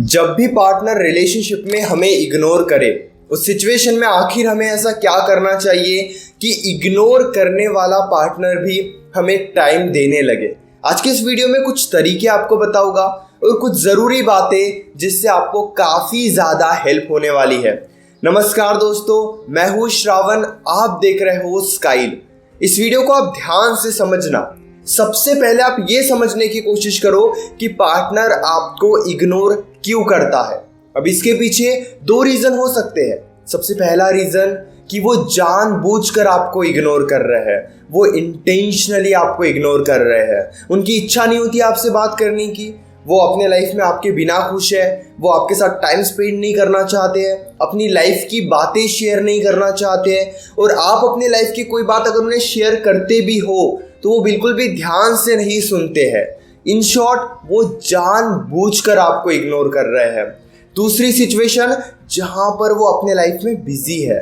जब भी partner relationship में हमें इग्नोर करे, उस सिचुएशन में आखिर हमें ऐसा क्या करना चाहिए कि इग्नोर करने वाला पार्टनर भी हमें टाइम देने लगे। आज के इस वीडियो में कुछ तरीके आपको बताऊंगा और कुछ ज़रूरी बातें जिससे आपको काफ़ी ज़्यादा हेल्प होने वाली है। नमस्कार दोस्तों, मैं हूँ श्रावण, आप देख रहे हो स्काइल। इस वीडियो को आप ध्यान से समझना। सबसे पहले आप ये समझने की कोशिश करो कि पार्टनर आपको इग्नोर क्यों करता है। अब इसके पीछे दो रीज़न हो सकते हैं। सबसे पहला रीज़न कि वो जानबूझकर आपको इग्नोर कर रहे हैं, वो इंटेंशनली आपको इग्नोर कर रहे हैं। उनकी इच्छा नहीं होती आपसे बात करने की, वो अपने लाइफ में आपके बिना खुश है, वो आपके साथ टाइम स्पेंड नहीं करना चाहते हैं, अपनी लाइफ की बातें शेयर नहीं करना चाहते हैं। और आप अपनी लाइफ की कोई बात अगर उन्हें शेयर करते भी हो तो वो बिल्कुल भी ध्यान से नहीं सुनते हैं। इन शॉर्ट, वो जानबूझकर आपको इग्नोर कर रहे हैं। दूसरी सिचुएशन जहाँ पर वो अपने लाइफ में बिजी है,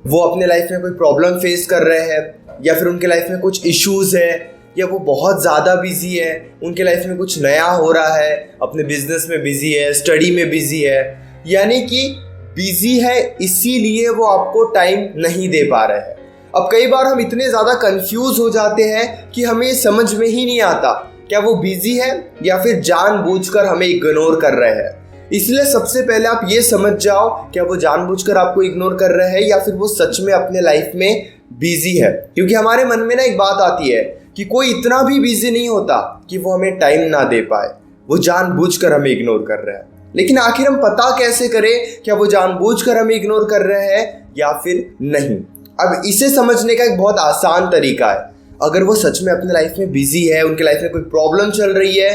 वो अपने लाइफ में कोई प्रॉब्लम फेस कर रहे हैं या फिर उनके लाइफ में कुछ इश्यूज है या वो बहुत ज़्यादा बिजी है, उनके लाइफ में कुछ नया हो रहा है, अपने बिजनेस में बिजी है, स्टडी में बिजी है, यानी कि बिजी है इसीलिए वो आपको टाइम नहीं दे पा रहे हैं। अब कई बार हम इतने ज़्यादा कंफ्यूज हो जाते हैं कि हमें समझ में ही नहीं आता क्या वो बिजी है या फिर जानबूझकर हमें इग्नोर कर रहे हैं। इसलिए सबसे पहले आप ये समझ जाओ क्या वो जानबूझकर आपको इग्नोर कर रहे हैं या फिर वो सच में अपने लाइफ में बिजी है। क्योंकि हमारे मन में ना एक बात आती है कि कोई इतना भी बिजी नहीं होता कि वो हमें टाइम ना दे पाए, वो जानबूझकर हमें इग्नोर कर रहा है। लेकिन आखिर हम पता कैसे करें क्या वो जानबूझकर हमें इग्नोर कर रहे हैं या फिर नहीं। अब इसे समझने का एक बहुत आसान तरीका है। अगर वो सच में अपने लाइफ में बिजी है, उनके लाइफ में कोई प्रॉब्लम चल रही है,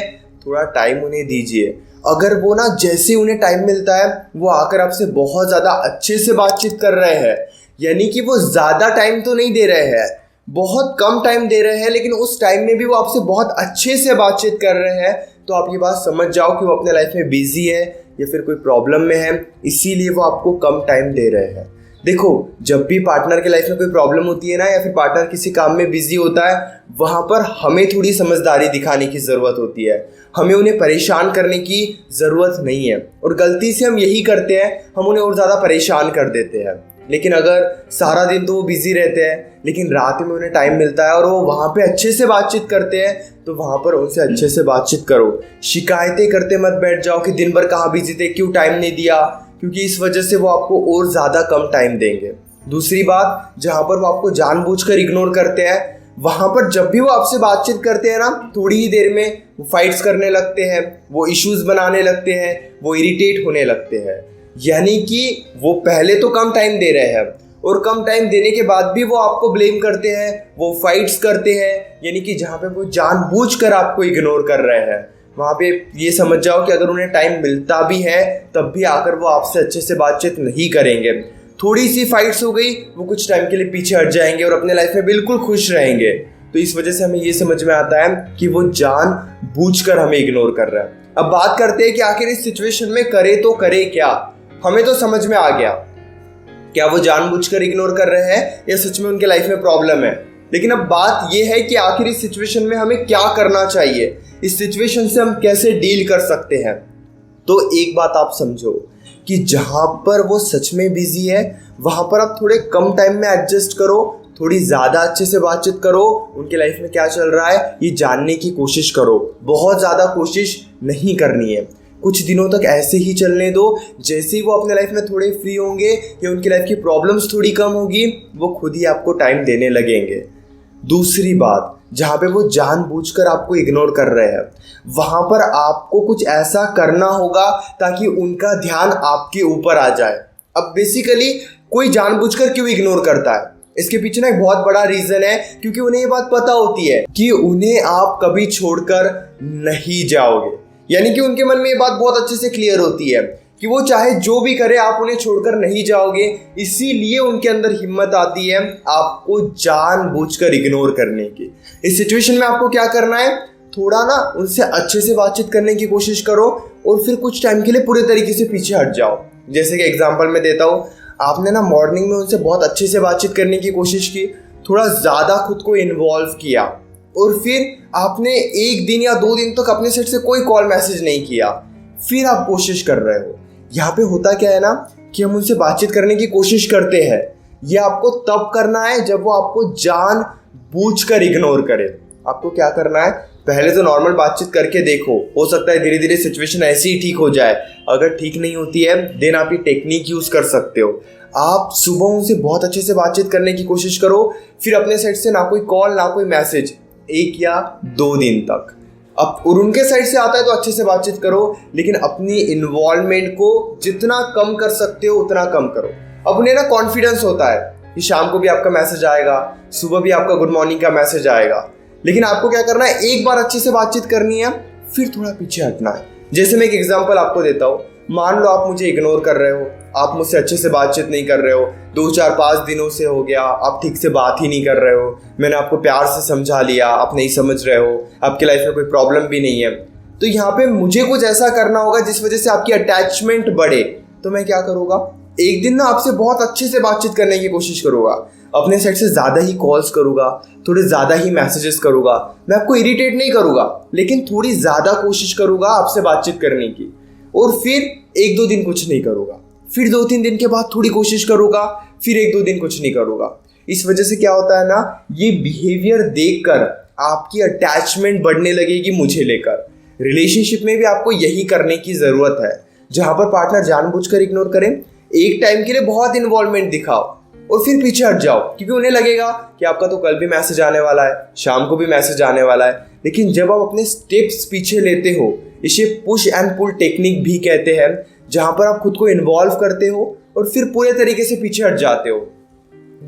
थोड़ा टाइम उन्हें दीजिए। अगर वो ना जैसे उन्हें टाइम मिलता है वो आकर आपसे बहुत ज़्यादा अच्छे से बातचीत कर रहे हैं, यानी कि वो ज़्यादा टाइम तो नहीं दे रहे हैं, बहुत कम टाइम दे रहे हैं, लेकिन उस टाइम में भी वो आपसे बहुत अच्छे से बातचीत कर रहे हैं, तो आप ये बात समझ जाओ कि वो अपने लाइफ में बिजी है या फिर कोई प्रॉब्लम में है, इसीलिए वो आपको कम टाइम दे रहे हैं। देखो, जब भी पार्टनर के लाइफ में कोई प्रॉब्लम होती है ना, या फिर पार्टनर किसी काम में बिजी होता है, वहाँ पर हमें थोड़ी समझदारी दिखाने की ज़रूरत होती है। हमें उन्हें परेशान करने की ज़रूरत नहीं है, और गलती से हम यही करते हैं, हम उन्हें और ज़्यादा परेशान कर देते हैं। लेकिन अगर सारा दिन तो वो बिजी रहते हैं लेकिन रात में उन्हें टाइम मिलता है और वो वहाँ पे अच्छे से बातचीत करते हैं, तो वहाँ पर उनसे अच्छे से बातचीत करो। शिकायतें करते मत बैठ जाओ कि दिन भर कहाँ बिजी थे, क्यों टाइम नहीं दिया, क्योंकि इस वजह से वो आपको और ज़्यादा कम टाइम देंगे। दूसरी बात, जहाँ पर वो आपको जानबूझकर इग्नोर करते हैं, वहाँ पर जब भी वो आपसे बातचीत करते हैं ना, थोड़ी ही देर में वो फाइट्स करने लगते हैं, वो इश्यूज बनाने लगते हैं, वो इरिटेट होने लगते हैं। यानी कि वो पहले तो कम टाइम दे रहे हैं और कम टाइम देने के बाद भी वो आपको ब्लेम करते हैं, वो फाइट्स करते हैं, यानी कि जहाँ पे वो जानबूझकर आपको इग्नोर कर रहे हैं, वहाँ पे ये समझ जाओ कि अगर उन्हें टाइम मिलता भी है तब भी आकर वो आपसे अच्छे से बातचीत नहीं करेंगे। थोड़ी सी फाइट्स हो गई, वो कुछ टाइम के लिए पीछे हट जाएंगे और अपने लाइफ में बिल्कुल खुश रहेंगे। तो इस वजह से हमें ये समझ में आता है कि वो जानबूझकर हमें इग्नोर कर रहा है। अब बात करते हैं कि आखिर इस सिचुएशन में करे तो करे क्या। हमें तो समझ में आ गया, क्या वो जानबूझकर इग्नोर कर रहे हैं या सच में उनके लाइफ में प्रॉब्लम है। लेकिन अब बात यह है कि आखिर इस सिचुएशन में हमें क्या करना चाहिए, इस सिचुएशन से हम कैसे डील कर सकते हैं। तो एक बात आप समझो कि जहाँ पर वो सच में बिजी है वहाँ पर आप थोड़े कम टाइम में एडजस्ट करो, थोड़ी ज़्यादा अच्छे से बातचीत करो, उनके लाइफ में क्या चल रहा है ये जानने की कोशिश करो। बहुत ज़्यादा कोशिश नहीं करनी है, कुछ दिनों तक ऐसे ही चलने दो। जैसे ही वो अपने लाइफ में थोड़े फ्री होंगे या उनकी लाइफ की प्रॉब्लम्स थोड़ी कम होगी, वो खुद ही आपको टाइम देने लगेंगे। दूसरी बात, जहाँ पे वो जानबूझकर आपको इग्नोर कर रहे हैं, वहाँ पर आपको कुछ ऐसा करना होगा ताकि उनका ध्यान आपके ऊपर आ जाए। अब बेसिकली कोई जानबूझकर क्यों इग्नोर करता है, इसके पीछे ना एक बहुत बड़ा रीज़न है, क्योंकि उन्हें ये बात पता होती है कि उन्हें आप कभी छोड़कर नहीं जाओगे। यानी कि उनके मन में ये बात बहुत अच्छे से क्लियर होती है कि वो चाहे जो भी करे आप उन्हें छोड़कर नहीं जाओगे, इसीलिए उनके अंदर हिम्मत आती है आपको जानबूझकर इग्नोर करने की। इस सिचुएशन में आपको क्या करना है, थोड़ा ना उनसे अच्छे से बातचीत करने की कोशिश करो और फिर कुछ टाइम के लिए पूरे तरीके से पीछे हट जाओ। जैसे कि एग्जाम्पल मैं देता हूँ, आपने ना मॉर्निंग में उनसे बहुत अच्छे से बातचीत करने की कोशिश की, थोड़ा ज़्यादा खुद को इन्वॉल्व किया, और फिर आपने 1 दिन या 2 दिन तक अपने साइड से कोई कॉल मैसेज नहीं किया। फिर आप कोशिश कर रहे हो। यहाँ पे होता क्या है ना कि हम उनसे बातचीत करने की कोशिश करते हैं। ये आपको तब करना है जब वो आपको जान बूझ कर इग्नोर करे। आपको क्या करना है, पहले तो नॉर्मल बातचीत करके देखो, हो सकता है धीरे धीरे सिचुएशन ऐसी ही ठीक हो जाए। अगर ठीक नहीं होती है देन आप ये टेक्निक यूज कर सकते हो। आप सुबह उनसे बहुत अच्छे से बातचीत करने की कोशिश करो, फिर अपने साइड से ना कोई कॉल ना कोई मैसेज 1 या 2 दिन तक। अब और उनके साइड से आता है तो अच्छे से बातचीत करो, लेकिन अपनी इन्वॉल्वमेंट को जितना कम कर सकते हो उतना कम करो। अब उन्हें ना कॉन्फिडेंस होता है कि शाम को भी आपका मैसेज आएगा, सुबह भी आपका गुड मॉर्निंग का मैसेज आएगा, लेकिन आपको क्या करना है, एक बार अच्छे से बातचीत करनी है, फिर थोड़ा पीछे हटना है। जैसे मैं एक एग्जांपल आपको देता हूँ। मान लो आप मुझे इग्नोर कर रहे हो, आप मुझसे अच्छे से बातचीत नहीं कर रहे हो, 2 4 5 दिनों से हो गया, आप ठीक से बात ही नहीं कर रहे हो, मैंने आपको प्यार से समझा लिया, आप नहीं समझ रहे हो, आपकी लाइफ में कोई प्रॉब्लम भी नहीं है, तो यहाँ पे मुझे कुछ ऐसा करना होगा जिस वजह से आपकी अटैचमेंट बढ़े। तो मैं क्या करूँगा, एक दिन ना आपसे बहुत अच्छे से बातचीत करने की कोशिश करूँगा, अपने साइड से ज़्यादा ही कॉल्स करूँगा, थोड़े ज़्यादा ही मैसेजेस करूँगा। मैं आपको इरिटेट नहीं करूँगा, लेकिन थोड़ी ज़्यादा कोशिश करूँगा आपसे बातचीत करने की। और फिर 1-2 दिन कुछ नहीं करूँगा, फिर 2-3 दिन के बाद थोड़ी कोशिश करूँगा, फिर 1-2 दिन कुछ नहीं करूँगा। इस वजह से क्या होता है ना, ये बिहेवियर देखकर आपकी अटैचमेंट बढ़ने लगेगी मुझे लेकर। रिलेशनशिप में भी आपको यही करने की ज़रूरत है। जहाँ पर पार्टनर जानबूझकर इग्नोर करें, एक टाइम के लिए बहुत इन्वॉल्वमेंट दिखाओ और फिर पीछे हट जाओ, क्योंकि उन्हें लगेगा कि आपका तो कल भी मैसेज आने वाला है, शाम को भी मैसेज आने वाला है। लेकिन जब आप अपने स्टेप्स पीछे लेते हो, इसे पुश एंड पुल टेक्निक भी कहते हैं, जहां पर आप खुद को इन्वॉल्व करते हो और फिर पूरे तरीके से पीछे हट जाते हो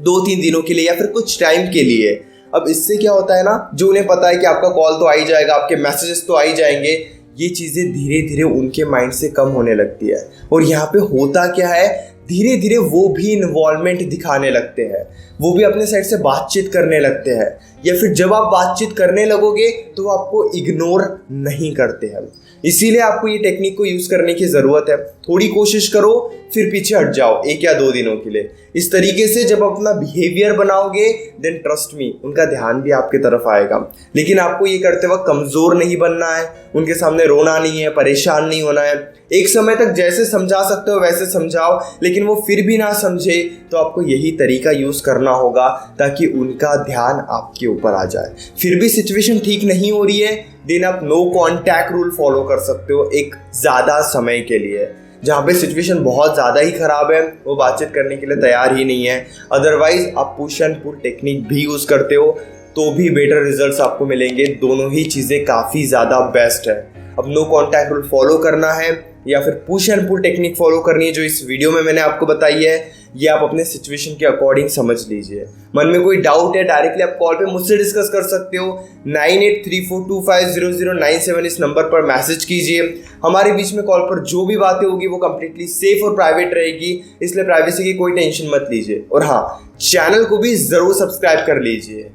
2-3 दिनों के लिए या फिर कुछ टाइम के लिए। अब इससे क्या होता है ना, जो उन्हें पता है कि आपका कॉल तो आ ही जाएगा, आपके मैसेजेस तो आ ही जाएंगे, ये चीज़ें धीरे धीरे उनके माइंड से कम होने लगती है। और यहाँ पे होता क्या है, धीरे धीरे वो भी इन्वॉल्वमेंट दिखाने लगते हैं, वो भी अपने साइड से बातचीत करने लगते हैं, या फिर जब आप बातचीत करने लगोगे तो आपको इग्नोर नहीं करते हैं। इसीलिए आपको ये टेक्निक को यूज़ करने की ज़रूरत है। थोड़ी कोशिश करो, फिर पीछे हट जाओ 1 या 2 दिनों के लिए। इस तरीके से जब अपना बिहेवियर बनाओगे देन ट्रस्ट मी, उनका ध्यान भी आपकी तरफ आएगा। लेकिन आपको ये करते वक्त कमज़ोर नहीं बनना है, उनके सामने रोना नहीं है, परेशान नहीं होना है। एक समय तक जैसे समझा सकते हो वैसे समझाओ, लेकिन वो फिर भी ना समझे तो आपको यही तरीका यूज़ करना होगा ताकि उनका ध्यान आपके ऊपर आ जाए। फिर भी सिचुएशन ठीक नहीं हो रही है देन आप नो कॉन्टैक्ट रूल फॉलो कर सकते हो एक ज़्यादा समय के लिए। जहाँ पे सिचुएशन बहुत ज़्यादा ही ख़राब है, वो बातचीत करने के लिए तैयार ही नहीं है, अदरवाइज आप पुश एंड पुल टेक्निक भी यूज़ करते हो तो भी बेटर रिजल्ट्स आपको मिलेंगे। दोनों ही चीज़ें काफ़ी ज़्यादा बेस्ट है। अब नो कॉन्टैक्ट रूल फॉलो करना है या फिर push and pull technique follow करनी है जो इस वीडियो में मैंने आपको बताई है, ये आप अपने सिचुएशन के अकॉर्डिंग समझ लीजिए। मन में कोई डाउट है डायरेक्टली आप कॉल पे मुझसे डिस्कस कर सकते हो। 9834250097 इस नंबर पर मैसेज कीजिए। हमारे बीच में कॉल पर जो भी बातें होगी वो कम्प्लीटली सेफ और प्राइवेट रहेगी, इसलिए प्राइवेसी की कोई टेंशन मत लीजिए। और हाँ, चैनल को भी ज़रूर सब्सक्राइब कर लीजिए।